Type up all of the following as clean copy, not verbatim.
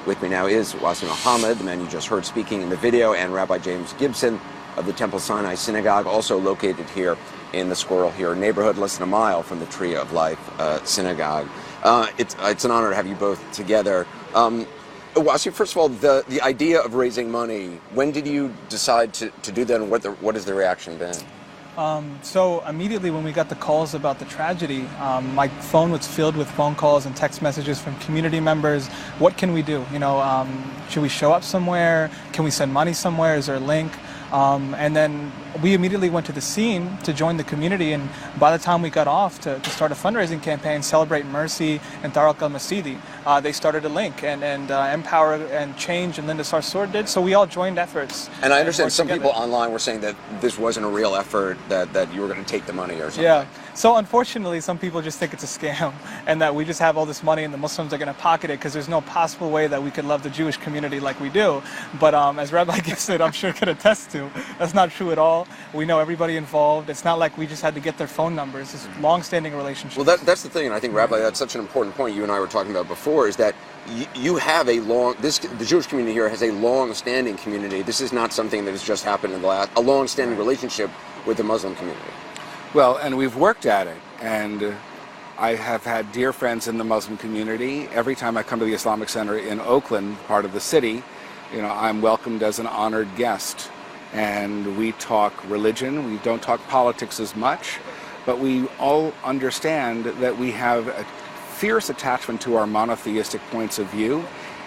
With me now is Wasi Muhammad, the man you just heard speaking in the video, and Rabbi James Gibson of the Temple Sinai Synagogue, also located here in the Squirrel Hill neighborhood, less than a mile from the Tree of Life Synagogue. It's an honor to have you both together. Wasi, first of all, the idea of raising money, when did you decide to do that, and what has the reaction been? So immediately when we got the calls about the tragedy, my phone was filled with phone calls and text messages from community members. What can we do? Should we show up somewhere? Can we send money somewhere? Is there a link? And then we immediately went to the scene to join the community, and by the time we got off to start a fundraising campaign, Celebrate Mercy and Tariq al-Masidi, they started a link, and Empower and Change and Linda Sarsour did, so we all joined efforts. And I understand some people online were saying that this wasn't a real effort, that you were going to take the money or something. Yeah, so unfortunately some people just think it's a scam, and that we just have all this money and the Muslims are going to pocket it, because there's no possible way that we could love the Jewish community like we do. But as Rabbi Gibson, I'm sure, could attest to, that's not true at all. We know everybody involved. It's not like we just had to get their phone numbers. It's long-standing relationships. Well, that's the thing, and I think, Rabbi, that's such an important point you and I were talking about before, is that you have the Jewish community here has a long-standing community. This is not something that has just happened in a long-standing relationship with the Muslim community. Well, and we've worked at it, and I have had dear friends in the Muslim community. Every time I come to the Islamic Center in Oakland, part of the city, I'm welcomed as an honored guest. And we talk religion, we don't talk politics as much, but we all understand that we have a fierce attachment to our monotheistic points of view,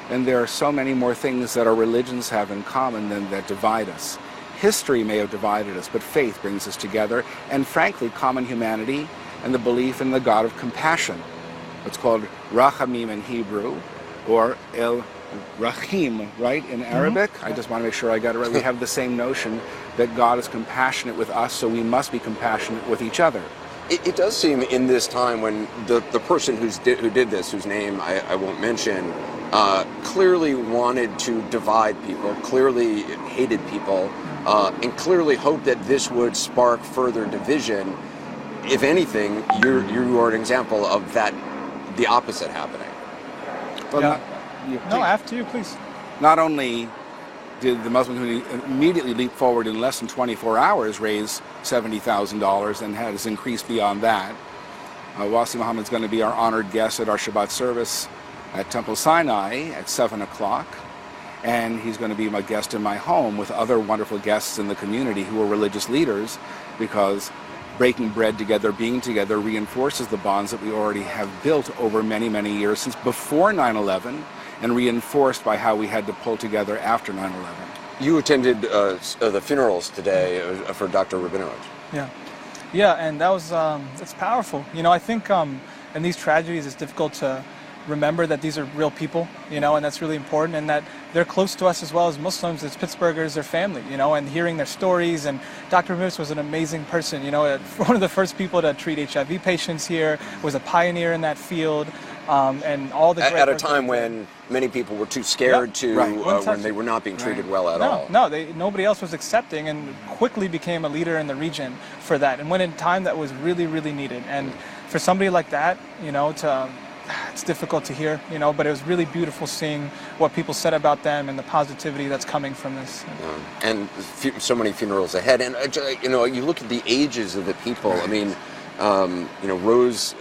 and there are so many more things that our religions have in common than that divide us. History may have divided us, but faith brings us together, and frankly, common humanity and the belief in the God of compassion. It's called Rachamim in Hebrew, or El Rahim, right, in Arabic. I just want to make sure I got it right. We have the same notion that God is compassionate with us, so we must be compassionate with each other. It does seem in this time when the person who did this, whose name I won't mention, clearly wanted to divide people, clearly hated people, and clearly hoped that this would spark further division. If anything, you are an example of that, the opposite happening. Well, yeah. No, after you, please. Not only did the Muslim community immediately leap forward in less than 24 hours, raise $70,000, and has increased beyond that. Wasi Muhammad is going to be our honored guest at our Shabbat service at Temple Sinai at 7 o'clock. And he's going to be my guest in my home with other wonderful guests in the community who are religious leaders, because breaking bread together, being together, reinforces the bonds that we already have built over many, many years, since before 9/11, and reinforced by how we had to pull together after 9/11. You attended the funerals today for Dr. Rabinovich. Yeah, and that was, it's powerful. I think in these tragedies it's difficult to remember that these are real people, and that's really important, and that they're close to us as well as Muslims, as Pittsburghers, their family, and hearing their stories. And Dr. Rabinovich was an amazing person, one of the first people to treat HIV patients here, was a pioneer in that field, and all the great at a time when many people were too scared when they were not being treated well at all. No, nobody else was accepting, and quickly became a leader in the region for that, and went in time that was really, really needed. And for somebody like that, it's difficult to hear, but it was really beautiful seeing what people said about them and the positivity that's coming from this. And so many funerals ahead. And, you look at the ages of the people. I mean, Rose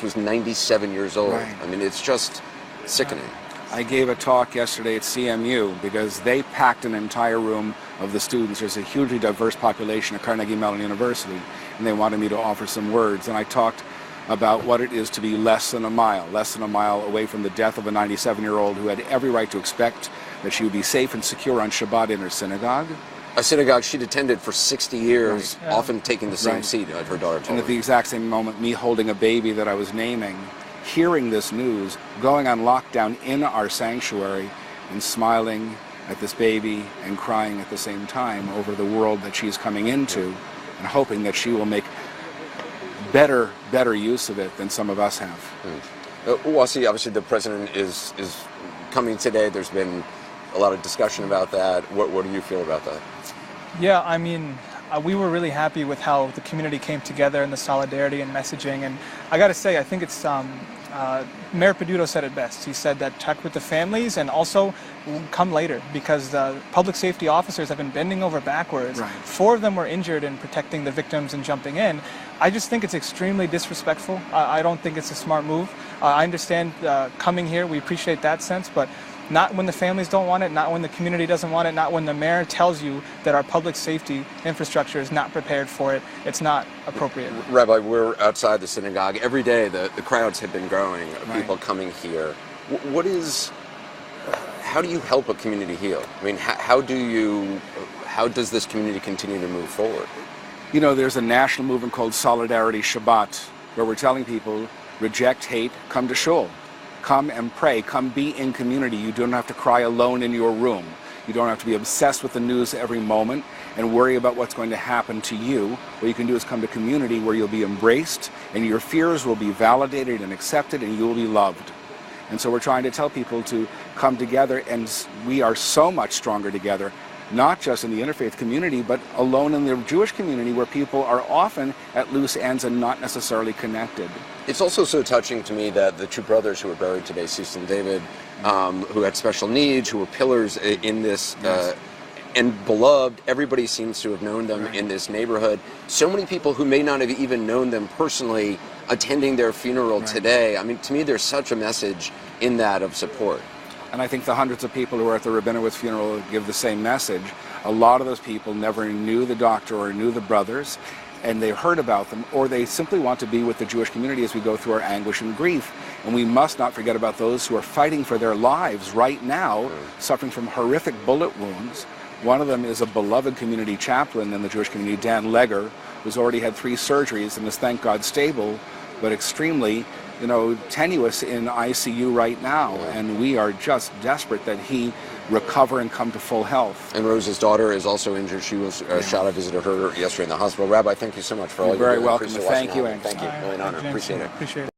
was 97 years old. Right. I mean, it's just sickening. I gave a talk yesterday at CMU because they packed an entire room of the students. There's a hugely diverse population at Carnegie Mellon University, and they wanted me to offer some words. And I talked about what it is to be less than a mile away from the death of a 97-year-old who had every right to expect that she would be safe and secure on Shabbat in her synagogue. A synagogue she'd attended for 60 years, Right. Yeah. often taking the same seat, her daughter told And at the me. exact same moment, me holding a baby that I was naming, hearing this news, going on lockdown in our sanctuary, and smiling at this baby and crying at the same time over the world that she's coming into, and hoping that she will make better use of it than some of us have. Wasi, obviously the president is coming today. There's been a lot of discussion about that. What do you feel about that? Yeah, I mean, we were really happy with how the community came together and the solidarity and messaging. And I got to say, I think it's Mayor Peduto said it best. He said that check with the families and also come later, because the public safety officers have been bending over backwards. Right. 4 of them were injured in protecting the victims and jumping in. I just think it's extremely disrespectful. I don't think it's a smart move. I understand coming here, we appreciate that sense, but not when the families don't want it, not when the community doesn't want it, not when the mayor tells you that our public safety infrastructure is not prepared for it. It's not appropriate. Rabbi, we're outside the synagogue. Every day the crowds have been growing, Right. people coming here. How do you help a community heal? I mean, how does this community continue to move forward? You know, there's a national movement called Solidarity Shabbat, where we're telling people, reject hate, come to shul. Come and pray. Come be in community. You don't have to cry alone in your room. You don't have to be obsessed with the news every moment and worry about what's going to happen to you. What you can do is come to community where you'll be embraced and your fears will be validated and accepted and you will be loved. And so we're trying to tell people to come together, and we are so much stronger together, not just in the interfaith community, but alone in the Jewish community where people are often at loose ends and not necessarily connected. It's also so touching to me that the 2 brothers who were buried today, Cecil and David, who had special needs, who were pillars in this, and beloved, everybody seems to have known them in this neighborhood. So many people who may not have even known them personally attending their funeral today. I mean, to me, there's such a message in that of support. And I think the hundreds of people who were at the Rabinowitz funeral give the same message. A lot of those people never knew the doctor or knew the brothers, and they heard about them, or they simply want to be with the Jewish community as we go through our anguish and grief. And we must not forget about those who are fighting for their lives right now, suffering from horrific bullet wounds. One of them is a beloved community chaplain in the Jewish community, Dan Legger, who's already had 3 surgeries and is, thank God, stable, but extremely, tenuous in ICU right now. And we are just desperate that he recover and come to full health. And Rose's daughter is also injured. She was shot. I visited her yesterday in the hospital. Rabbi, thank you so much for all You're your very doing. welcome. Appreciate Thank you, watching. Thank you. Really an honor. Appreciate it. Appreciate it.